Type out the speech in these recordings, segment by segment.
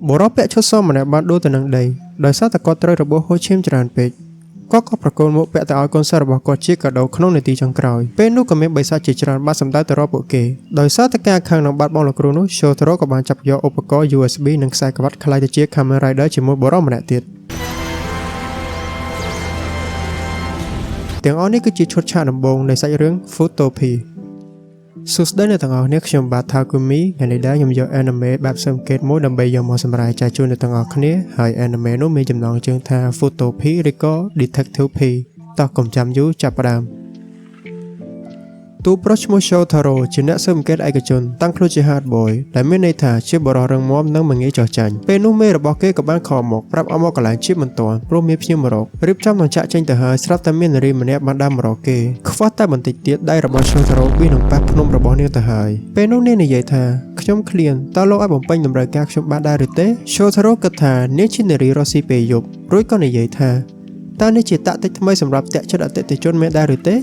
បុរសពាក់ឈុតសមម្នាក់បានដួលទៅនឹងដីដោយសារតែគាត់ត្រូវរបួសហូរឈាមច្រើនពេកគាត់ក៏ប្រគល់មកពាក់ទៅឲ្យកូនសិស្សរបស់គាត់ជាកាដូក្នុងនាទីចុងក្រោយពេលនោះក៏មានបិសាចជាច្រើនបានសម្ដៅទៅរកពួកគេដោយសារតែការខឹងនឹងបាត់បង់លោកគ្រូនោះ Shotaro ក៏បានចាប់យកឧបករណ៍ USB និងខ្សែក្បាត់ខ្លាយទៅជា Kamen Rider ជាមួយបុរសម្នាក់ទៀតទាំងអស់នេះគឺជាឈុតឆាកដំបូងនៃសាច់រឿង Futopia សួស្តីអ្នកទាំងអស់គ្នាខ្ញុំបាទ Takumi ថ្ងៃនេះដែរខ្ញុំយក anime បែបសង្កេតមួយដើម្បីយកមកសម្រាយចែកជូនអ្នកទាំងអស់គ្នាហើយ anime នោះមានចំណងជើងថា Futopia ឬក៏ Detective P តោះកុំចាំយូរចាប់ផ្ដើមទូប្រុសឈ្មោះ Shotaro ជាអ្នកស៊ើបអង្កេតឯកជនតាំងខ្លួនជា hard boy ដែលមានន័យថាជាបរិសុទ្ធរឹងមាំនិងមិនងាយចោះចាញ់ពេលនោះមេរបស់គេក៏បានខកមកប្រាប់ឲ្យមកកន្លែងជាបន្ទាន់ព្រោះមានភ្ញៀវមករករៀបចំនឹងចាក់ចេញទៅហើយស្រាប់តែមាននារីម្នាក់បានដើរមករកគេខ្វះតែបន្តិចទៀតដៃរបស់ Shotaro វានឹងប៉ះភ្នំរបស់នាងទៅហើយពេលនោះនាងនិយាយថាខ្ញុំឃ្លានតើលោកឲ្យបំពេញតម្រូវការខ្ញុំបានដែរឬទេ Shotaro គិតថានាងជានារីរស់ស៊ីពេលយប់រួចក៏និយាយថាតើនេះជាតាក់ទិចថ្មីសម្រាប់តាក់ចិត្តអតិថិជនមានដែរឬទេ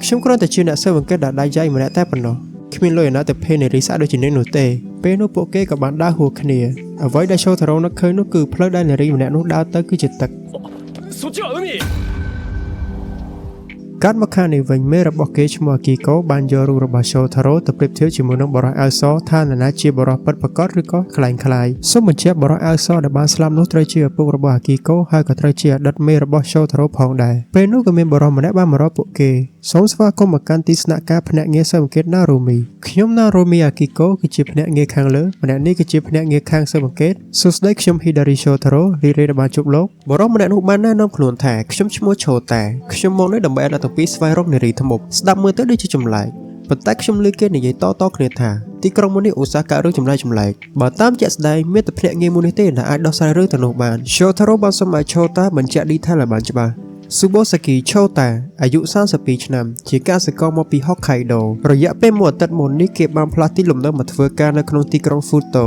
ខ្ញុំគ្រាន់តែជាអ្នកស៊ើបអង្កេតដែលដៃយ៉ៃម្នាក់តែប៉ុណ្ណោះគ្មានលុយណាទៅភេនារីស្អាតដូចជានាងនោះទេពេលនោះពួកគេក៏បានដើរហួរគ្នាអ្វីដែល Shotaro នឹកឃើញនោះគឺផ្លូវដែលនារីម្នាក់នោះដើរទៅគឺជាទឹកកាត់មកខាងនេះវិញមេរបស់គេឈ្មោះ Akiko បានយករូបរបស់ Shotaro ទៅប្រៀបធៀបជាមួយនឹងបរិសុទ្ធអាវសថានរណាជាបរិសុទ្ធពិតប្រាកដឬក៏ខ្លែងខ្លាយសូមបញ្ជាក់បរិសុទ្ធអាវសដែលបានស្លាប់នោះត្រូវជាឪពុករបស់ Akiko ហើយក៏ត្រូវជាអតីតមេរបស់ Shotaro ផងដែរពេលនោះក៏មានបរិសុទ្ធម្នាក់បានមករកពួកគេសូមស្វាគមន៍មកកាន់ទីស្នាក់ការភ្នាក់ងារស៊ើបអង្កេត Narumi ខ្ញុំ Narumi Akiko គឺជាភ្នាក់ងារខាងលើម្នាក់នេះគឺជាភ្នាក់ងារខាងស៊ើបអង្កេតសួស្តីខ្ញុំ Hidari Shotaro រីករាយដែលបានជួបលោកបរិសុទ្ធម្នាក់នោះបានណែនាំខ្លួនថាខ្ញុំឈ្មោះ Chota ខ្ញុំមកនេះដើម្បីឲ្យអ្នកទាំងពីរស្វែងរកនារីថ្មប់ស្ដាប់មើលទៅដូចជាចម្លែកប៉ុន្តែខ្ញុំឮគេនិយាយតគ្នាថាទីក្រុងមួយនេះឧស្សាហកម្មរឿងចម្លែកបើតាមជាក់ស្ដែងមានតែភ្នាក់ងារមួយនេះទេដែលអាចដោះស្រាយរឿងទាំងនោះបាន Shotaro បានសុំឲ្យ Chota បញ្ជាក់ detail ឲ្យបានច្បាស់ Tsubosaki Chota អាយុ32ឆ្នាំជាកសិករមកពី Hokkaido រយៈពេលមួយអាទិត្យមុននេះគេបានផ្លាស់ទីលំនៅមកធ្វើការនៅក្នុងទីក្រុង Futo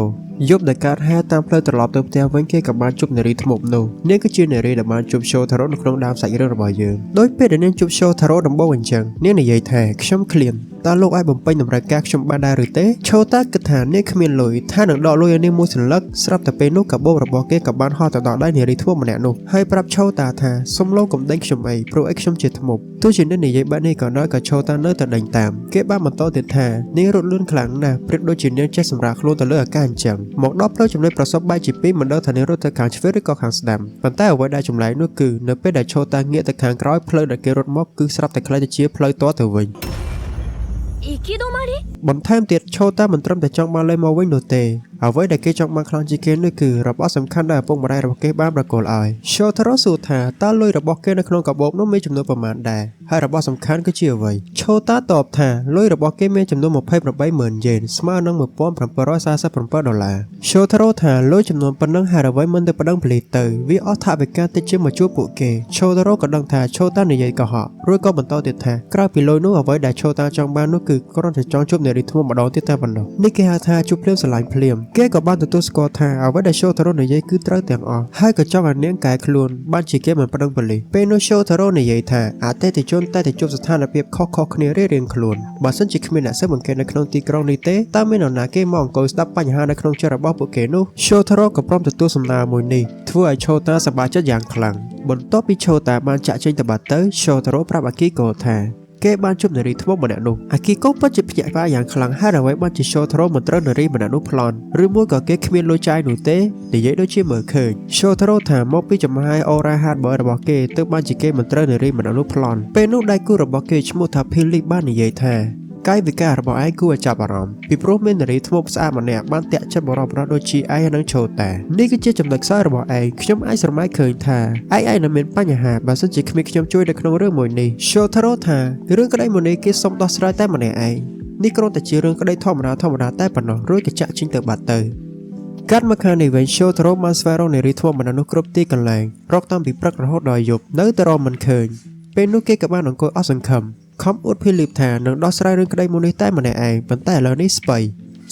យប់ដែលកើតហេតុតាមផ្លូវត្រឡប់ទៅផ្ទះវិញគេក៏បានជួបនារីថ្មប់នោះនាងគឺជានារីដែលបានជួប Shotaro នៅក្នុងដើមសាច់រឿងរបស់យើងដោយពេលដែលនាងជួប Shotaro ដំបូងអញ្ចឹងនាងនិយាយថាខ្ញុំឃ្លានតើលោកអាចបំពេញតម្រូវការខ្ញុំបានដែរឬទេ Chota គិតថានាងគ្មានលុយថានឹងដកលុយឲ្យនាងមួយសន្លឹកស្រាប់តែពេលនោះកាបូបរបស់គេក៏បានហោះទៅដល់ដៃនារីថ្មប់ម្នាក់នោះហើយប្រាប់ Chota ថាសុំលោកកុំដេញខ្ញុំអីព្រោះអីខ្ញុំជាថ្មប់ទោះជានាងនិយាយបែបនេះក៏ដោយក៏ Chota នៅតែដេញតាមគេបានបន្តទៀតថានាងរត់លឿនខ្លាំងណាស់ប្រៀបដូចជានាងចេះសម្រាលខ្លួនទៅលើអាកាសអញ្ចឹងមកដល់ផ្លូវចំណុចប្រសពបែកជាពីរមិនដឹងថានាងរត់ទៅខាងឆ្វេងឬក៏ខាងស្ដាំប៉ុន្តែអ្វីដែលចម្លែកនោះគឺនៅពេលដែល Chota ងាកទៅខាងក្រោយផ្លូវដែលគេរត់មកគឺស្រាប់តែខ្លាយទៅជាផ្លូវទាល់ទៅវិញបន្ថែមទៀត Chota មិនត្រឹមតែចង់បានលុយមកវិញនោះទេអ្វីដែលគេចង់បានខ្លាំងជាងគេនោះគឺរបស់សំខាន់ដែលឪពុកម្ដាយរបស់គេបានប្រគល់ឲ្យ Shotaro សួរថាតើលុយរបស់គេនៅក្នុងកាបូបនោះមានចំនួនប៉ុន្មានដែរហើយរបស់សំខាន់គឺជាអ្វី Chota តបថាលុយរបស់គេមានចំនួន 28,000 យេនស្មើនឹង $1,747 ដុល្លារ Shotaro ថាលុយចំនួនប៉ុណ្ណឹងហើយអ្វីមិនទៅប្តឹងប៉ូលីសទៅវាអស់ថវិកាតិចជាងមកជួបពួកគេ Shotaro ក៏ដឹងថា Chota និយាយកុហករួចក៏បន្តទៀតថាក្រៅពីលុយនោះអ្វីដែល Chota ចង់បាននោះគឺគ្រាន់តែចង់ជួបនារីថ្មម្ដងទៀតតែប៉ុណ្ណោះនេះគេហៅថាជួបភ្លាមស្រឡាញ់ភ្លាមគេក៏បានទទួលស្គាល់ថាអ្វីដែល Shotaro និយាយគឺត្រូវទាំងអស់ហើយក៏ចង់ឲ្យនាងកែខ្លួនបានជាគេមិនប្តឹងប៉ូលីសពេលនោះ Shotaro និយាយថាអតិថិជនតែជួបស្ថានភាពខុសៗគ្នារៀងៗខ្លួនបើសិនជាគ្មានអ្នកស៊ើបអង្កេតនៅក្នុងទីក្រុងនេះទេតើមាននរណាគេមកអង្គុយស្ដាប់បញ្ហានៅក្នុងចិត្តរបស់ពួកគេនោះ Shotaro ក៏ព្រមទទួលសំណើមួយនេះធ្វើឲ្យ Chota សប្បាយចិត្តយ៉ាងខ្លាំងបន្ទាប់ពី Chota បានចាក់ចេញទៅបាត់ទៅ Shotaro ប្រាប់ Akiko ថាគេបានជួបនារីថ្មម្នាក់នោះ Akiko ពិតជាភ្ញាក់ផ្អើលយ៉ាងខ្លាំងហើយអ្វីបានជា Shotaro មិនត្រូវនារីម្នាក់នោះប្លន់ឬមួយក៏គេគ្មានលុយចាយនោះទេនិយាយដូចជាមើលឃើញ Shotaro ថាមកពីចំហាយអូរ៉ា hard boy របស់គេទើបបានជាគេមិនត្រូវនារីម្នាក់នោះប្លន់ពេលនោះដៃគូរបស់គេឈ្មោះថា Philip បាននិយាយថាកាយវិការរបស់ឯងគួរឲ្យចាប់អារម្មណ៍ពីព្រោះមាននារីថ្មស្អាតម្នាក់បានតាក់ចិត្តបរិបរដូចជាឯងនិង Chota នេះគឺជាចំណុចខ្សោយរបស់ឯងខ្ញុំអាចស្រមៃឃើញថាឯងនឹងមានបញ្ហាបើសិនជាគ្មានខ្ញុំជួយនៅក្នុងរឿងមួយនេះ Shotaro ថារឿងក្តីមួយនេះគេសុំដោះស្រាយតែម្នាក់ឯងនេះគ្រាន់តែជារឿងក្តីធម្មតាតែប៉ុណ្ណោះរួចក៏ចាក់ចេញទៅបាត់ទៅកាត់មកខាងនេះវិញ Shotaro បានស្វែងរកនារីថ្មម្នាក់នោះគ្រប់ទីកន្លែងរកតាំងពីព្រឹករហូតដល់យប់នៅតែរកមិនឃើញពេលនោះគេក៏បានអង្គុយអស់សង្ឃឹមខំអួត Philip ថានឹងដោះស្រាយរឿងក្តីមួយនេះតែម្នាក់ឯងប៉ុន្តែឥឡូវនេះស្បៃ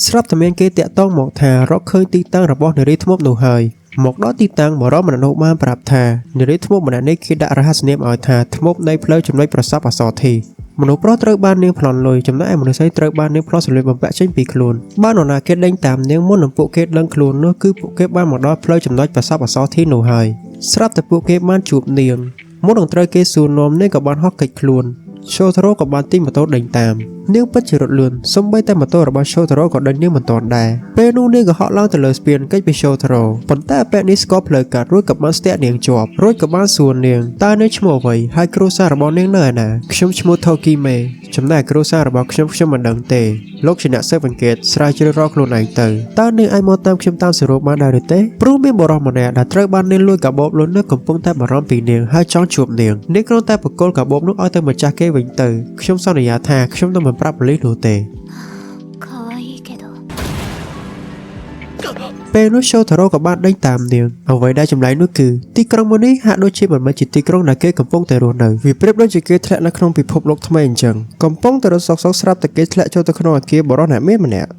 ស្រាប់តែមានគេតាក់ទងមកថារកឃើញទីតាំងរបស់នារីថ្មនោះហើយមកដល់ទីតាំងបរិសម្នាក់នោះបានប្រាប់ថានារីថ្មម្នាក់នេះគេដាក់រហស្សនាមឲ្យថាថ្មនៃផ្លូវចំណុចប្រសពអសរធី មនុស្សប្រុសត្រូវបាននាងប្លន់លុយចំណែកឯមនុស្សស្រីត្រូវបាននាងប្លន់សម្លៀកបំពាក់ចេញពីខ្លួនបាននរណាគេដេញតាមនាងមុននឹងពួកគេដឹងខ្លួននោះគឺពួកគេបានមកដល់ផ្លូវចំណុចប្រសពអសរទីនោះហើយស្រាប់តែពួកគេបានជួបនាងមុននឹងត្រូវគេសួរនាំនាងក៏បានហោះកិច្ចខ្លួនShotaro ក៏បានទិញម៉ូតូដេញតាមនាងពិតជារត់លឿនសូម្បីតែម៉ូតូរបស់ Shotaro ក៏ដេញនាងមិនទាន់ដែរពេលនោះនាងក៏ហក់ឡើងទៅលើស្ពានកិច្ចពី Shotaro ប៉ុន្តែពេលនេះស្គាល់ផ្លូវកាត់រួចក៏បានស្ទាក់នាងជាប់រួចក៏បានសួរនាងតើនាងឈ្មោះអ្វីហើយគ្រួសាររបស់នាងនៅឯណាខ្ញុំឈ្មោះ Tokime ចំណែកគ្រួសាររបស់ខ្ញុំមិនដឹងទេលោកជាអ្នកស៊ើបអង្កេតស្រាវជ្រាវរកខ្លួនឯងទៅតើនាងអាចមកតាមខ្ញុំតាមសេរីបានដែរឬទេព្រោះមានបរិសម្នាក់ដែលត្រូវបាននាងលួចកាបូបលុននៅកំពុងតែបារម្ភពីនាងហើយចង់ជួបនាងគ្រាន់តែបកគលកាបូបនោះឲ្យទៅម្ចាស់គេវិញទៅខ្ញុំសន្យាថាខ្ញុំនឹងមិនប្រាប់ប៉ូលីសនោះទេពេលនោះ Shotaro ក៏បានដេញតាមនាងអ្វីដែលចម្លែកនោះគឺទីក្រុងមួយនេះហាក់ដូចជាមិនមែនជាទីក្រុងដែលគេកំពុងតែរស់នៅវាប្រៀបដូចជាគេធ្លាក់នៅក្នុងពិភពលោកថ្មីអញ្ចឹងកំពុងតែរត់សោកស្រាប់តែគេធ្លាក់ចូលទៅក្នុងអគារបរិសុទ្ធអ្នកមានម្នាក់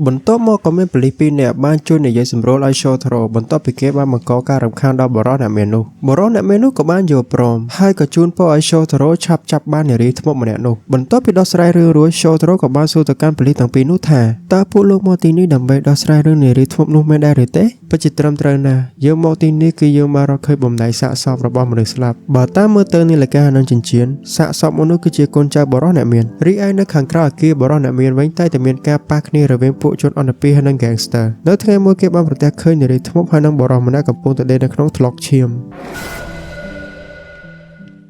បន្ទាប់មកក៏មានប៉ូលីស2នាក់បានជួយនិយាយសម្រួលឲ្យ Shotaro បន្ទាប់ពីគេបានបង្កការរំខានដល់បរិសុទ្ធអ្នកមាននោះក៏បានយល់ព្រមហើយក៏ជូនពរឲ្យ Shotaro ឆាប់ចាប់បាននារីធ្មប់ម្នាក់នោះបន្ទាប់ពីដោះស្រាយរឿងរួច Shotaro ក៏បានសួរទៅកាន់ប៉ូលីសទាំងពីរនោះថាតើពួកលោកមកទីនេះដើម្បីដោះស្រាយរឿងនារីធ្មប់នោះមែនដែរឬទេពិតជាត្រឹមត្រូវណាស់យើងមកទីនេះគឺយើងមករកឃើញបំណែកសាកសពរបស់មនុស្សស្លាប់បើតាមមើលទៅនាឡិកានិងចិញ្ចៀនសាកសពមនុស្សគឺជាកូនចៅបរិសុទ្ធអ្នកមានរីឯនៅខាងក្រៅអគារបរិសុទ្ធអ្នកមានវិញតែមានការប៉ះគ្នារវាងពួកជនអន្តពាសនិង Gangster នៅថ្ងៃមួយគេបានប្រទះឃើញនារីធ្មប់ហើយនឹងបរិសុទ្ធម្នាក់កំពុងតែដេកនៅក្នុងថ្លុកឈាម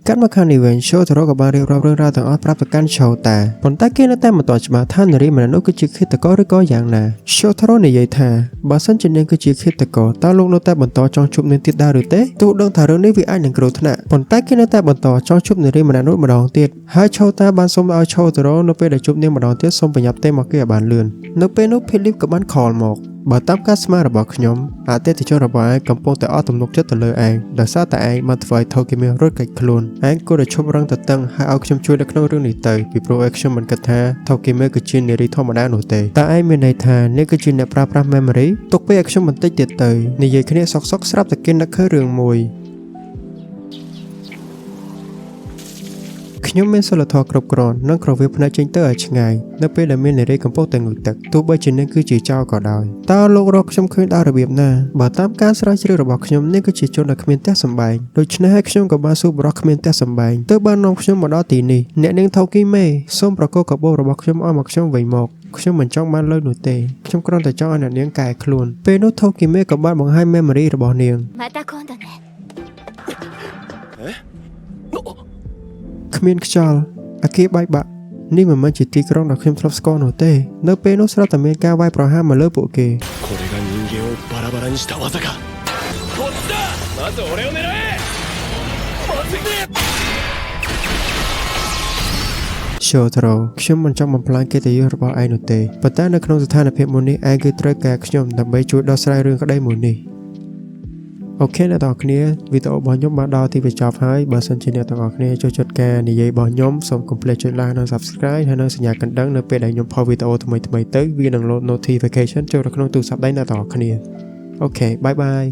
កាត់មកខាងនេះវិញ Shotaro ក៏បានរៀបរាប់រឿងរ៉ាវទាំងអស់ប្រាប់ទៅកាន់ Shota ប៉ុន្តែគេនៅតែមិនទាន់ច្បាស់ថានារីម្នាក់នោះគឺជាឃាតករឬក៏យ៉ាងណា Shotaro និយាយថាបើសិនជានាងគឺជាឃាតករតើលោកនៅតែបន្តចង់ជួបនាងទៀតដែរឬទេទោះដឹងថារឿងនេះវាអាចនឹងគ្រោះថ្នាក់ប៉ុន្តែគេនៅតែបន្តចង់ជួបនារីម្នាក់នោះម្ដងទៀតហើយ Shota បានសុំឲ្យ Shotaro នៅពេលដែលជួបនាងម្ដងទៀតសូមប្រញាប់ទេមកគេឲ្យបានលឿននៅពេលនោះ Philip ក៏បាន call មកបើតាមការស្មានរបស់ខ្ញុំអតិថិជនរបស់ឯងកំពុងតែអត់ទំនុកចិត្តទៅលើឯងដោយសារតែឯងបានធ្វើឲ្យ Tokime រត់គេចខ្លួនឯងគួរតែឈប់រឹងទៅតឹងហើយឲ្យខ្ញុំជួយនៅក្នុងរឿងនេះទៅពីព្រោះឯងខ្ញុំមិនគិតថា Tokime គឺជានារីធម្មតានោះទេតែឯងមានន័យថានេះគឺជាអ្នកប្រើប្រាស់ memory ទុកពេលឲ្យខ្ញុំបន្តិចទៀតទៅនិយាយគ្នាសុកស្រាប់តែគេនឹកឃើញរឿងមួយខ្ញុំមានសិលធម៌គ្រប់គ្រាន់និងក្រវាផ្នែកចេញទៅឲ្យឆ្ងាយនៅពេលដែលមាននារីកំពុងតែងូតទឹកទោះបីជានាងគឺជាចោរក៏ដោយតើលោករកខ្ញុំឃើញដល់របៀបណាបើតាមការស្រាវជ្រាវរបស់ខ្ញុំនាងគឺជាជនដែលគ្មានផ្ទះសម្បែងដូច្នេះហើយខ្ញុំក៏បានសួរបរិសុទ្ធគ្មានផ្ទះសម្បែងទើបបាននាំខ្ញុំមកដល់ទីនេះអ្នកនាង Tokime សូមប្រកល់កាបូបរបស់ខ្ញុំឲ្យមកខ្ញុំវិញមកខ្ញុំមិនចង់បានលុយនោះទេខ្ញុំគ្រាន់តែចង់ឲ្យអ្នកនាងកែខ្លួនពេលនោះ Tokime ក៏បានបង្ហាញ memory របស់នាងគ្មានខ្យល់អគារបែកបាក់នេះមិនមែនជាទីក្រុងដែលខ្ញុំធ្លាប់ស្គាល់នោះទេនៅពេលនោះស្រាប់តែមានការវាយប្រហារមកលើពួកគេShotaro ខ្ញុំមិនចង់បំផ្លាញកិត្តិយសរបស់ឯងនោះទេប៉ុន្តែនៅក្នុងស្ថានភាពមួយនេះឯងគឺត្រូវការខ្ញុំដើម្បីជួយដោះស្រាយរឿងក្តីមួយនេះអូខេអ្នកទាំងអស់គ្នាវីដេអូរបស់ខ្ញុំបានដល់ទីបញ្ចប់ហើយបើសិនជាអ្នកទាំងអស់គ្នាចូលចិត្តការនិយាយរបស់ខ្ញុំសូមកុំភ្លេចចុច like និង subscribe ហើយនិងសញ្ញាកណ្ដឹងនៅពេលដែលខ្ញុំផុសវីដេអូថ្មីៗទៅវានឹង load notification ចូលទៅក្នុងទូរស័ព្ទដៃអ្នកទាំងអស់គ្នាអូខេបាយបាយ